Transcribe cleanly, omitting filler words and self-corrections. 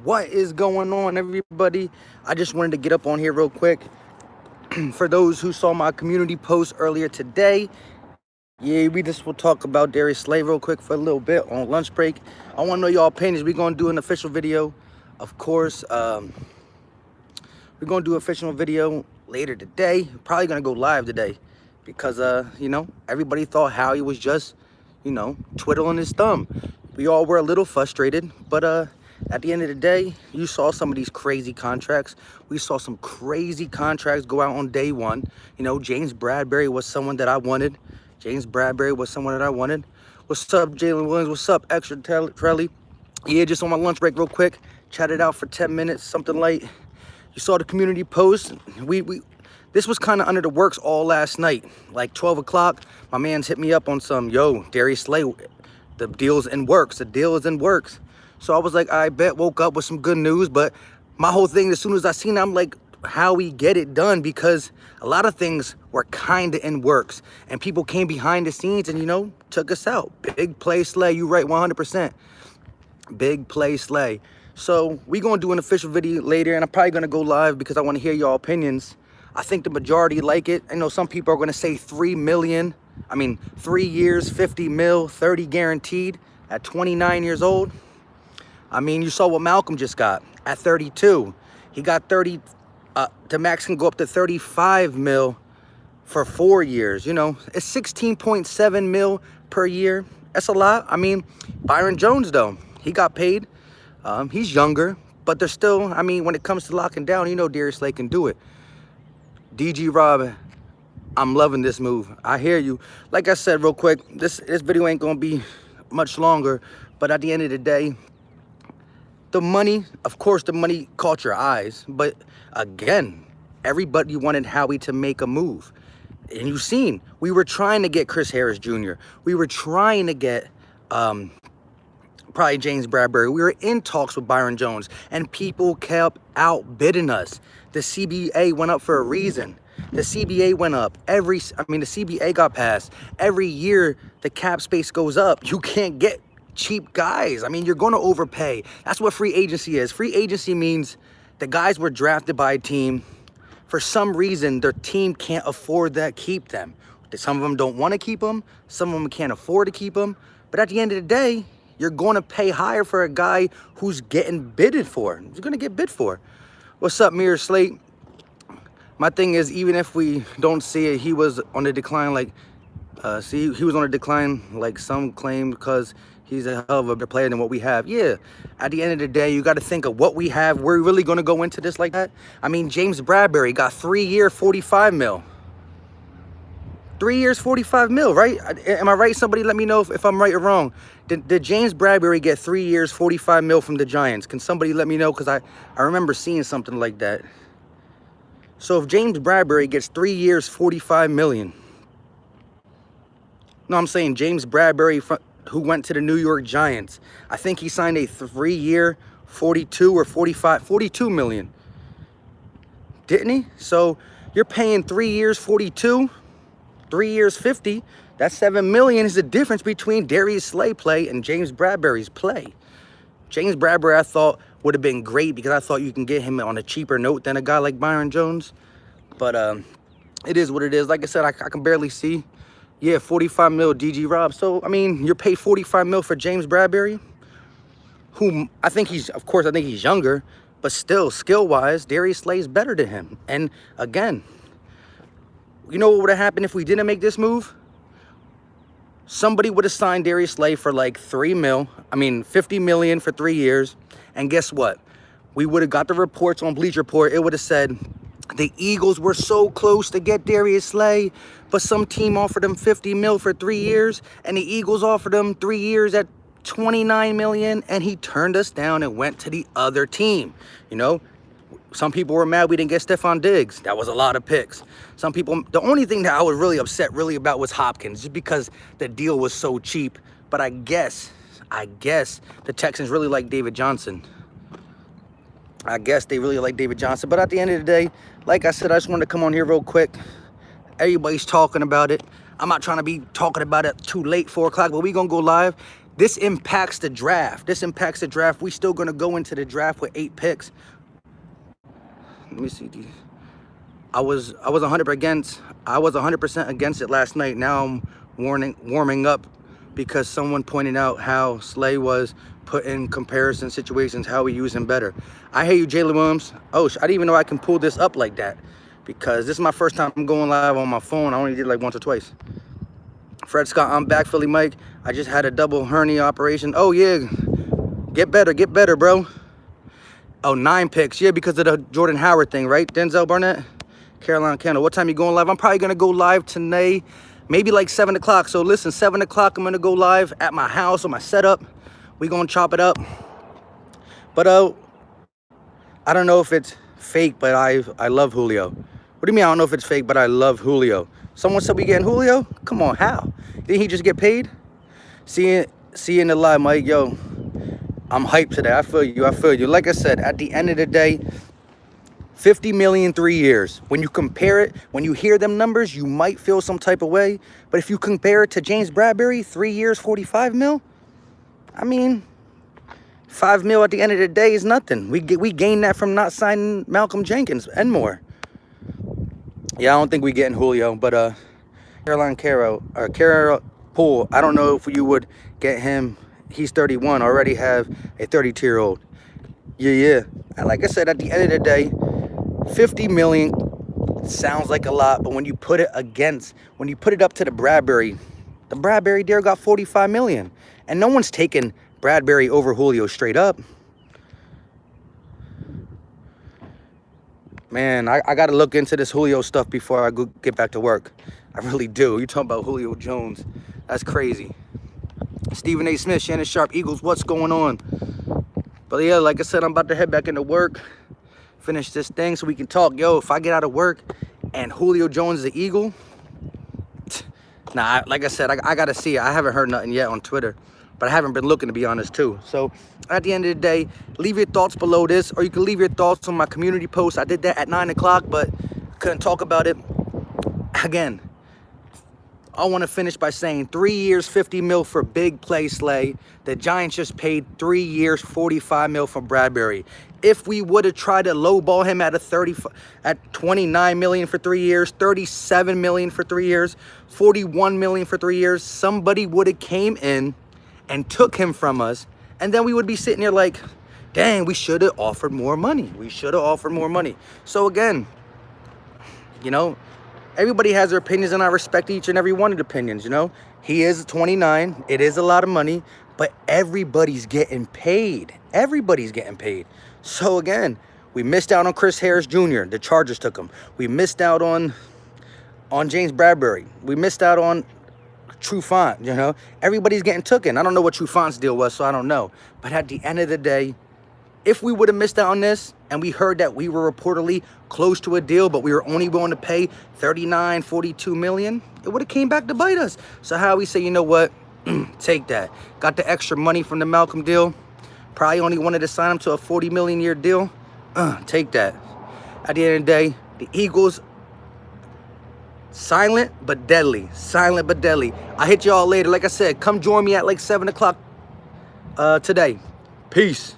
What is going on, everybody? I just wanted to get up on here real quick. For those who saw my community post earlier today, yeah, we just will talk about Darius Slay real quick for a little bit on lunch break. I want to know y'all opinions. We're going to do an official video, of course. We're going to do an official video later today. Probably going to go live today because, you know, everybody thought Howie was just, you know, twiddling his thumb. We all were a little frustrated, but at the end of the day, you saw some of these crazy contracts. We saw some crazy contracts go out on day one. You know, James Bradbury was someone that I wanted. What's up, Jalen Williams? What's up, Extra Trelly? Yeah, just on my lunch break real quick. Chatted out for 10 minutes, something late. You saw the community post. This was kind of under the works all last night. Like 12 o'clock, my man's hit me up on some, yo, Darius Slay, the deal's in works. So I was like, I bet, woke up with some good news. But my whole thing, as soon as I seen it, I'm like, how we get it done? Because a lot of things were kind of in works. And people came behind the scenes and, you know, took us out. Big play Slay, you right, 100%. Big play Slay. So we going to do an official video later. And I'm probably going to go live because I want to hear y'all opinions. I think the majority like it. I know some people are going to say 3 million. I mean, 3 years, 50 mil, 30 guaranteed at 29 years old. I mean, you saw what Malcolm just got at 32. He got 30, the max can go up to 35 mil for 4 years. You know, it's 16.7 mil per year. That's a lot. I mean, Byron Jones, though, he got paid. He's younger, but they're still, I mean, when it comes to locking down, you know, Darius Slay can do it. DG Rob, I'm loving this move. I hear you. Like I said, real quick, this video ain't gonna be much longer, but at the end of the day, the money, of course, the money caught your eyes. But again, everybody wanted Howie to make a move. And you've seen, we were trying to get Chris Harris Jr. We were trying to get probably James Bradbury. We were in talks with Byron Jones, and people kept outbidding us. The CBA went up for a reason. The CBA went up. The CBA got passed. Every year, the cap space goes up. You can't get cheap guys. I mean, you're going to overpay. That's what free agency is. Free agency means the guys were drafted by a team. For some reason, their team can't afford that, keep them. Some of them don't want to keep them. Some of them can't afford to keep them. But at the end of the day, you're going to pay higher for a guy who's getting bidded for. Who's going to get bid for. What's up, Mirror Slate? My thing is, even if we don't see it, he was on a decline like, he was on a decline like some claim because he's a hell of a better player than what we have. Yeah, at the end of the day, you got to think of what we have. We're really going to go into this like that? I mean, James Bradbury got 3 year, 45 mil. 3 years, 45 mil, right? Am I right? Somebody let me know if I'm right or wrong. Did James Bradbury get 3 years, 45 mil from the Giants? Can somebody let me know? Because I remember seeing something like that. So if James Bradbury gets 3 years, 45 million. No, I'm saying James Bradbury, who went to the New York Giants. I think he signed a 3 year, 42 or 42 million. Didn't he? So you're paying 3 years, 42, 3 years, 50. That's 7 million is the difference between Darius Slay play and James Bradbury's play. James Bradbury, I thought, would have been great because I thought you can get him on a cheaper note than a guy like Byron Jones. But it is what it is. Like I said, I can barely see. Yeah, 45 mil DG Rob. So, I mean, you're paid 45 mil for James Bradbury, whom I think he's younger, but still, skill-wise, Darius Slay is better than him. And again, you know what would have happened if we didn't make this move? Somebody would have signed Darius Slay for like 50 million for 3 years. And guess what? We would have got the reports on Bleacher Report. It would have said the Eagles were so close to get Darius Slay, but some team offered him 50 mil for 3 years, and the Eagles offered him 3 years at 29 million, and he turned us down and went to the other team. You know, some people were mad we didn't get Stephon Diggs. That was a lot of picks. Some people, the only thing that I was really upset about was Hopkins, just because the deal was so cheap. But I guess the Texans really like David Johnson. But at the end of the day, like I said, I just wanted to come on here real quick. Everybody's talking about it. I'm not trying to be talking about it too late, 4 o'clock, but we going to go live. This impacts the draft. This impacts the draft. We still gonna go into the draft with 8 picks. Let me see these. I was 100% against it last night. Now I'm warming up because someone pointed out how Slay was put in comparison situations, how we use him better. I hate you, Jalen Williams. Oh, I didn't even know I can pull this up like that because this is my first time going live on my phone. I only did like once or twice. Fred Scott, I'm back. Philly Mike, I just had a double hernia operation. Oh yeah, get better, bro. Oh, 9 picks, yeah, because of the Jordan Howard thing, right? Denzel Barnett, Caroline Kendall. What time you going live? I'm probably gonna go live tonight, maybe like 7 o'clock. So listen, 7 o'clock, I'm gonna go live at my house on my setup. We gonna chop it up. But I don't know if it's fake, but I love Julio. What do you mean I don't know if it's fake, but I love Julio? Someone said we getting Julio? Come on, how? Didn't he just get paid? See you in the live, Mike. Yo, I'm hyped today. I feel you. Like I said, at the end of the day, 50 million, 3 years. When you compare it, when you hear them numbers, you might feel some type of way. But if you compare it to James Bradbury, 3 years, 45 mil, I mean, 5 mil at the end of the day is nothing. We gained that from not signing Malcolm Jenkins and more. Yeah, I don't think we getting Julio, but Caroline Carroll Poole, I don't know if you would get him. He's 31, already have a 32-year-old. Yeah. And like I said, at the end of the day, 50 million sounds like a lot, but when you put it up to the Bradbury deal got 45 million. And no one's taking Bradbury over Julio straight up. Man, I got to look into this Julio stuff before I go get back to work. I really do. You're talking about Julio Jones. That's crazy. Stephen A. Smith, Shannon Sharp, Eagles, what's going on? But yeah, like I said, I'm about to head back into work, finish this thing so we can talk. Yo, if I get out of work and Julio Jones is an Eagle, nah, like I said, I got to see it. I haven't heard nothing yet on Twitter, but I haven't been looking, to be honest, too. So at the end of the day, leave your thoughts below this, or you can leave your thoughts on my community post. I did that at 9 o'clock, but couldn't talk about it. Again, I want to finish by saying 3 years, 50 mil for big play Slay. The Giants just paid 3 years, 45 mil for Bradbury. If we would have tried to lowball him at 29 million for 3 years, 37 million for 3 years, 41 million for 3 years, somebody would have came in and took him from us, and then we would be sitting here like, dang, we should have offered more money. So again, you know, everybody has their opinions, and I respect each and every one of the opinions, you know. He is 29. It is a lot of money, but everybody's getting paid. So again, we missed out on Chris Harris Jr. The Chargers took him. We missed out on James Bradbury. We missed out on Trufant, you know. Everybody's getting taken. I don't know what Trufant's deal was, so I don't know. But at the end of the day, if we would have missed out on this, and we heard that we were reportedly close to a deal, but we were only willing to pay 39, 42 million, it would have came back to bite us. So how we say, you know what, take that. Got the extra money from the Malcolm deal. Probably only wanted to sign him to a 40 million year deal. Take that. At the end of the day, the Eagles, silent but deadly. I hit y'all later. Like I said, come join me at like 7 o'clock today. Peace.